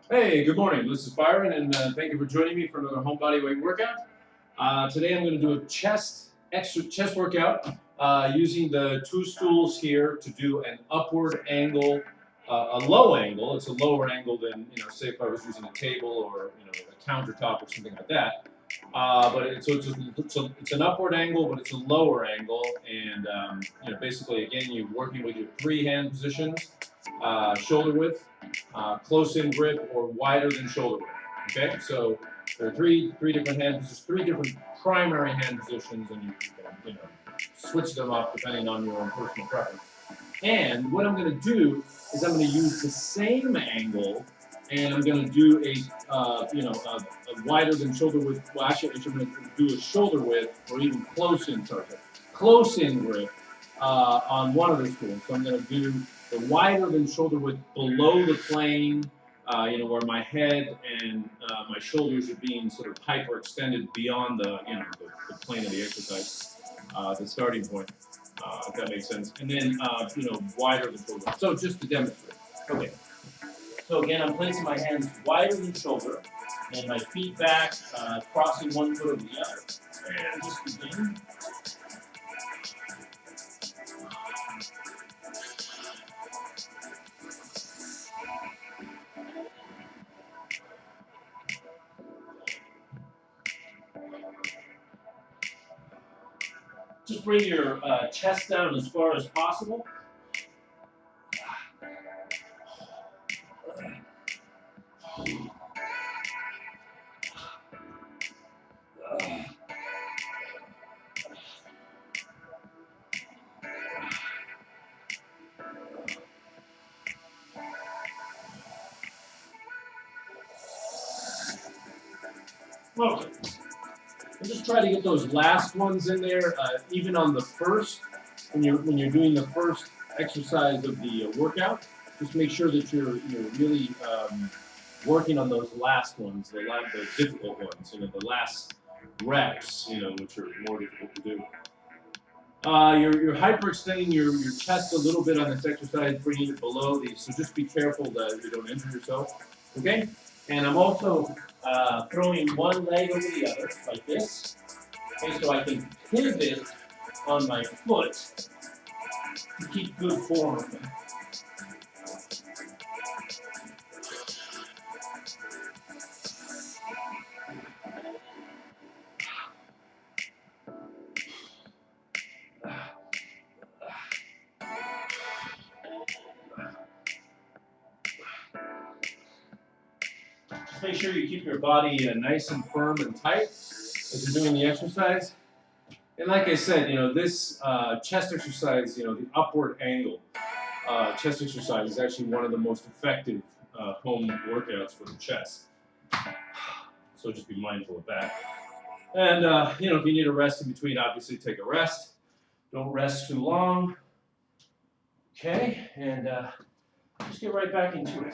Hey, good morning. This is Byron, and thank you for joining me for another home body weight workout. Today I'm going to do a extra chest workout using the two stools here to do an upward angle, a low angle. It's a lower angle than say if I was using a table or a countertop or something like that. It's an upward angle, but it's a lower angle, and basically again you're working with your three hand positions, shoulder width, close in grip, or wider than shoulder width. Okay, so there are three different hand positions, three different primary hand positions, and you can switch them up depending on your own personal preference. And what I'm going to do is I'm going to use the same angle, and I'm going to do a wider than shoulder width. Well, actually, I'm going to do a shoulder width or even close in grip on one of the stools. So I'm going to do the wider than shoulder width below the plane, where my head and my shoulders are being sort of hyperextended beyond the plane of the exercise, the starting point, if that makes sense. And then, wider than shoulder. So just to demonstrate. Okay. So again, I'm placing my hands wider than shoulder, and my feet back, crossing one foot over the other. And just begin. Just bring your chest down as far as possible. Okay. And just try to get those last ones in there, even on the first, when you're doing the first exercise of the workout. Just make sure that you're really working on those last ones, the difficult ones, the last reps, which are more difficult to do. You're hyperextending your chest a little bit on this exercise, bringing it below these. So just be careful that you don't injure yourself. Okay? And I'm also throwing one leg over the other, like this. Okay, so I can pivot on my foot to keep good form. Just make sure you keep your body nice and firm and tight as you're doing the exercise. And like I said, this chest exercise, the upward angle chest exercise is actually one of the most effective home workouts for the chest. So just be mindful of that. And, if you need a rest in between, obviously take a rest. Don't rest too long. Okay, and just get right back into it.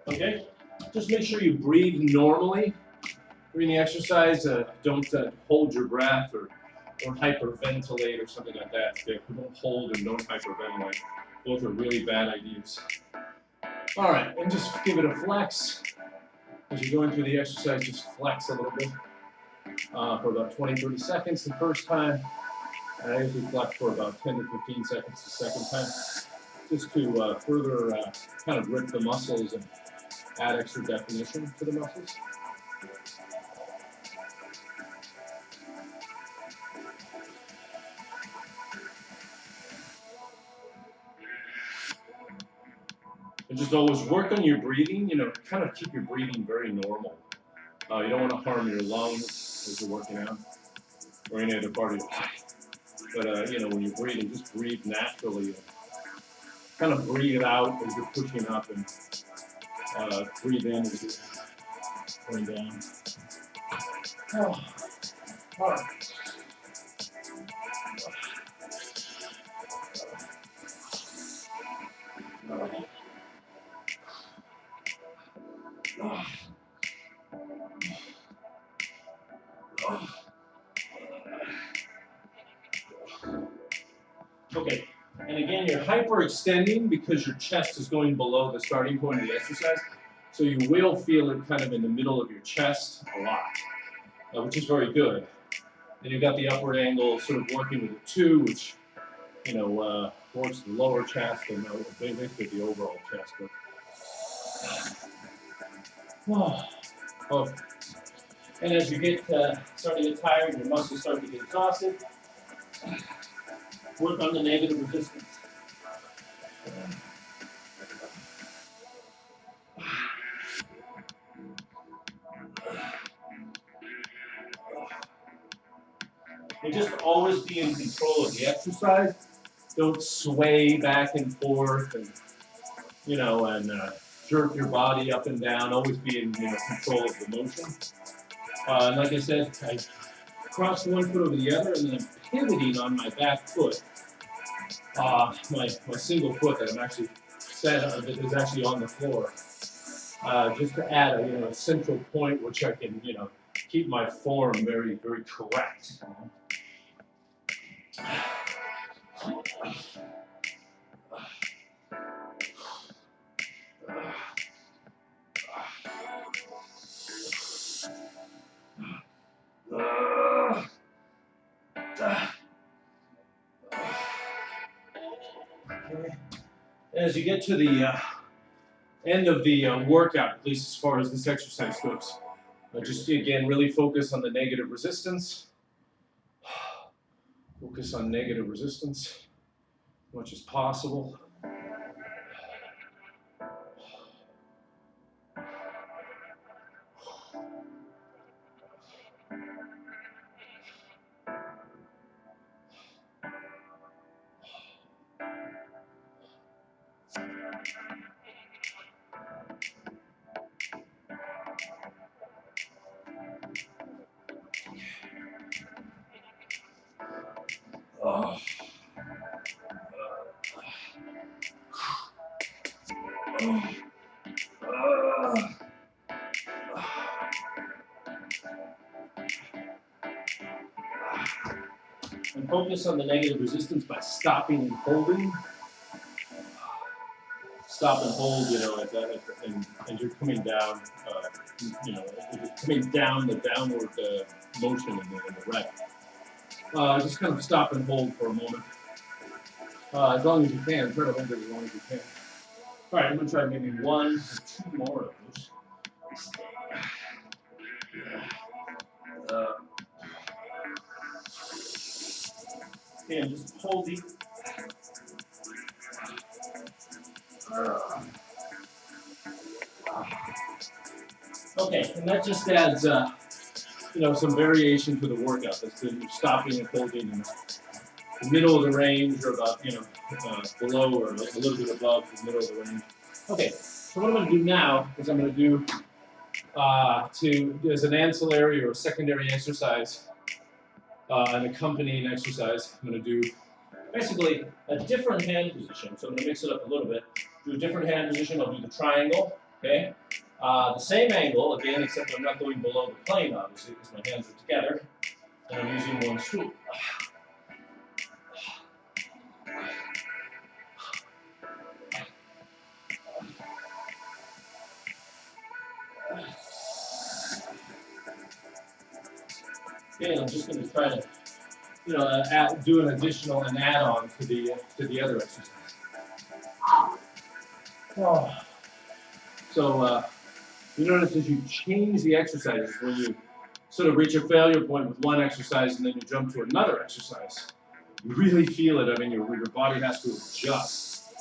Okay, just make sure you breathe normally during the exercise. Don't hold your breath or hyperventilate or something like that. Okay? Don't hold and don't hyperventilate. Both are really bad ideas. All right, and just give it a flex. As you're going through the exercise, just flex a little bit for about 20-30 seconds the first time. And I usually flex for about 10 to 15 seconds the second time, just to further kind of grip the muscles and add extra definition to the muscles. And just always work on your breathing, kind of keep your breathing very normal. You don't want to harm your lungs as you're working out or any other part of your body. But, when you're breathing, just breathe naturally. Kind of breathe it out as you're pushing up and breathe in as you're going down. Oh. All right. Okay, and again, you're hyperextending because your chest is going below the starting point of the exercise. So you will feel it kind of in the middle of your chest a lot, which is very good. Then you've got the upward angle sort of working with the two, which, you know, works the lower chest and basically the overall chest. But, oh. And as you get start to get tired, your muscles start to get exhausted, work on the negative resistance. And just always be in control of the exercise. Don't sway back and forth and, you know, and jerk your body up and down. Always be in, you know, control of the motion. And like I said, I cross one foot over the other, and then I'm pivoting on my back foot. My single foot that I'm actually that is actually on the floor. Just to add a, you know, a central point which I can, you know, keep my form very, very correct. As you get to the end of the workout, at least as far as this exercise goes, just again really focus on the negative resistance. Focus on negative resistance as much as possible. And focus on the negative resistance by stopping and holding. Stop and hold, you know, and you're coming down, you know, you're coming down the downward motion in the rep. Just kind of stop and hold for a moment. As long as you can, try to hold it as long as you can. All right, I'm going to try maybe 1 or 2 more of those. And just holding. Okay, and that just adds, you know, some variation to the workout. That's the stopping and holding in the middle of the range, or about, you know, below or a little bit above the middle of the range. Okay, so what I'm going to do now is I'm going to do as an ancillary or secondary exercise, an accompanying exercise. I'm going to do basically a different hand position. So I'm going to mix it up a little bit. Do a different hand position. I'll do the triangle. Okay. The same angle again, except I'm not going below the plane, obviously, because my hands are together, and I'm using one stool. Okay, I'm just going to try to, you know, do an add-on to the other exercise. Oh. So you notice as you change the exercises, when you sort of reach a failure point with one exercise and then you jump to another exercise, you really feel it. I mean, your body has to adjust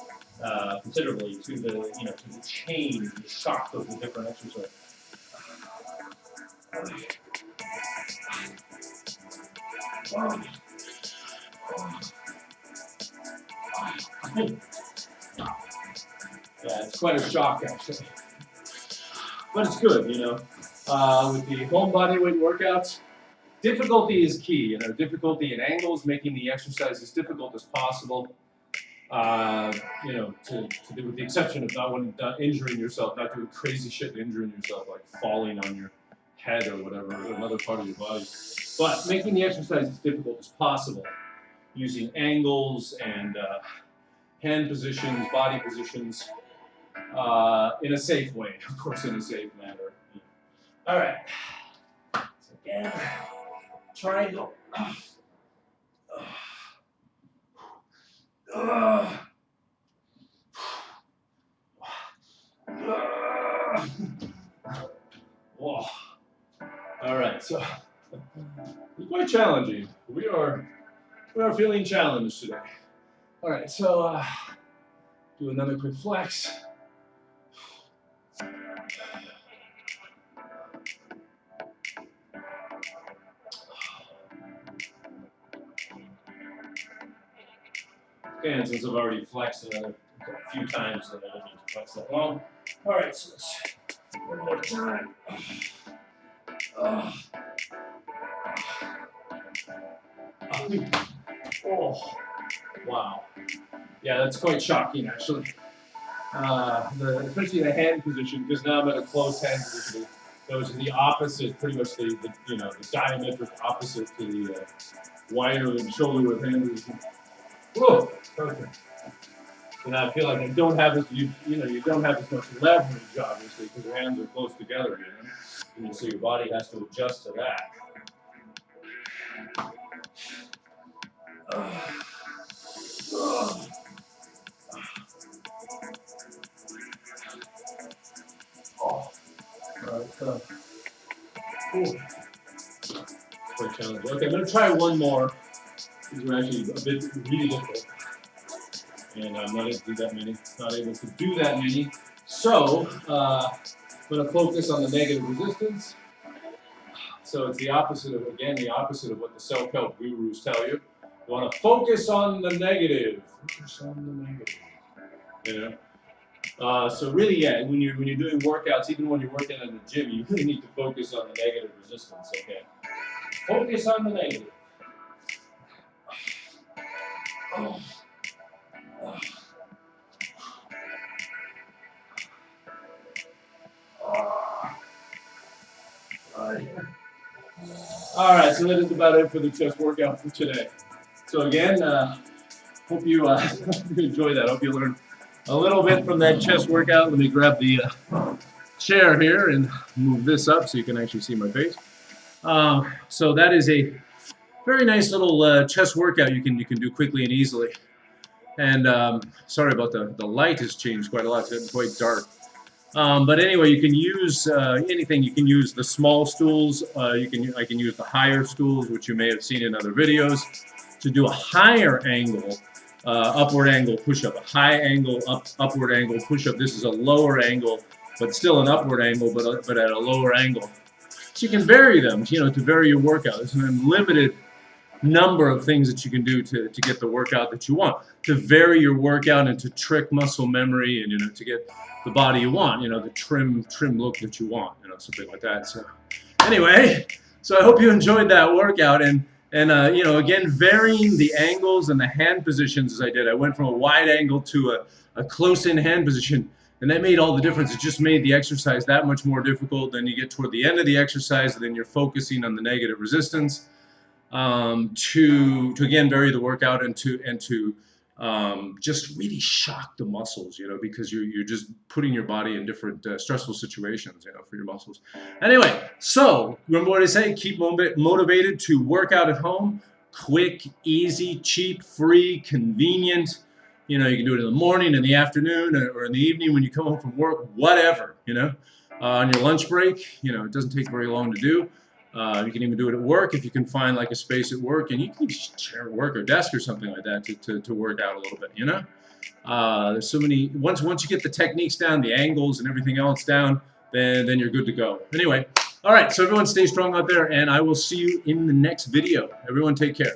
considerably to the, you know, to the change, the shock of the different exercises. Yeah, it's quite a shock actually, but it's good, you know. With the home body weight workouts, difficulty is key. You know, difficulty in angles, making the exercise as difficult as possible. You know, to do, with the exception of not injuring yourself, not doing crazy shit and injuring yourself, like falling on your head or whatever, or another part of your body. But making the exercise as difficult as possible. using angles and hand positions, body positions in a safe way, of course, in a safe manner. All right. So again, triangle. Whoa. All right, so it's quite challenging. We are feeling challenged today. All right, so do another quick flex. And since I've already flexed a few times, then I don't need to flex that long. All right, so let's one more time. Oh, wow. Yeah, that's quite shocking, actually. Especially the hand position, because now I'm at a closed hand position. That was the opposite, pretty much the diametric opposite to the wider than shoulder width hand position. Whoa, perfect. And I feel like I don't have as you don't have as much leverage, obviously, because your hands are close together, so your body has to adjust to that. Quite challenging. Okay, I'm going to try one more. These are actually a bit really difficult. And I'm not able to do that many. So, I'm going to focus on the negative resistance. So it's the opposite of what the self-help gurus tell you. You want to focus on the negative. Focus on the negative. So really, yeah, when you're doing workouts, even when you're working in the gym, you really need to focus on the negative resistance. Okay, focus on the negative. All right, so that is about it for the chest workout for today. So again, hope you enjoy that. Hope you learned a little bit from that chest workout. Let me grab the chair here and move this up so you can actually see my face. So that is a very nice little chest workout you can do quickly and easily. And sorry about the light has changed quite a lot. It's getting quite dark. But anyway, you can use anything. You can use the small stools. I can use the higher stools, which you may have seen in other videos, to do a higher angle, upward angle push-up. A high angle upward angle push-up. This is a lower angle, but still an upward angle, but at a lower angle. So you can vary them, to vary your workout. There's an unlimited number of things that you can do to get the workout that you want, to vary your workout and to trick muscle memory and to get the body you want, the trim look that you want, something like that. So anyway, so I hope you enjoyed that workout and again, varying the angles and the hand positions as I did. I went from a wide angle to a close-in hand position, and that made all the difference. It just made the exercise that much more difficult. Then you get toward the end of the exercise, and then you're focusing on the negative resistance to again vary the workout and to just really shock the muscles, because you're just putting your body in different stressful situations, for your muscles. Anyway, so remember what I say: keep motivated to work out at home. Quick, easy, cheap, free, convenient. You can do it in the morning, in the afternoon, or in the evening when you come home from work. Whatever, on your lunch break. It doesn't take very long to do. You can even do it at work if you can find like a space at work, and you can share work or desk or something like that to work out a little bit. There's so many. Once you get the techniques down, the angles and everything else down, then you're good to go. Anyway, all right. So everyone stay strong out there, and I will see you in the next video. Everyone take care.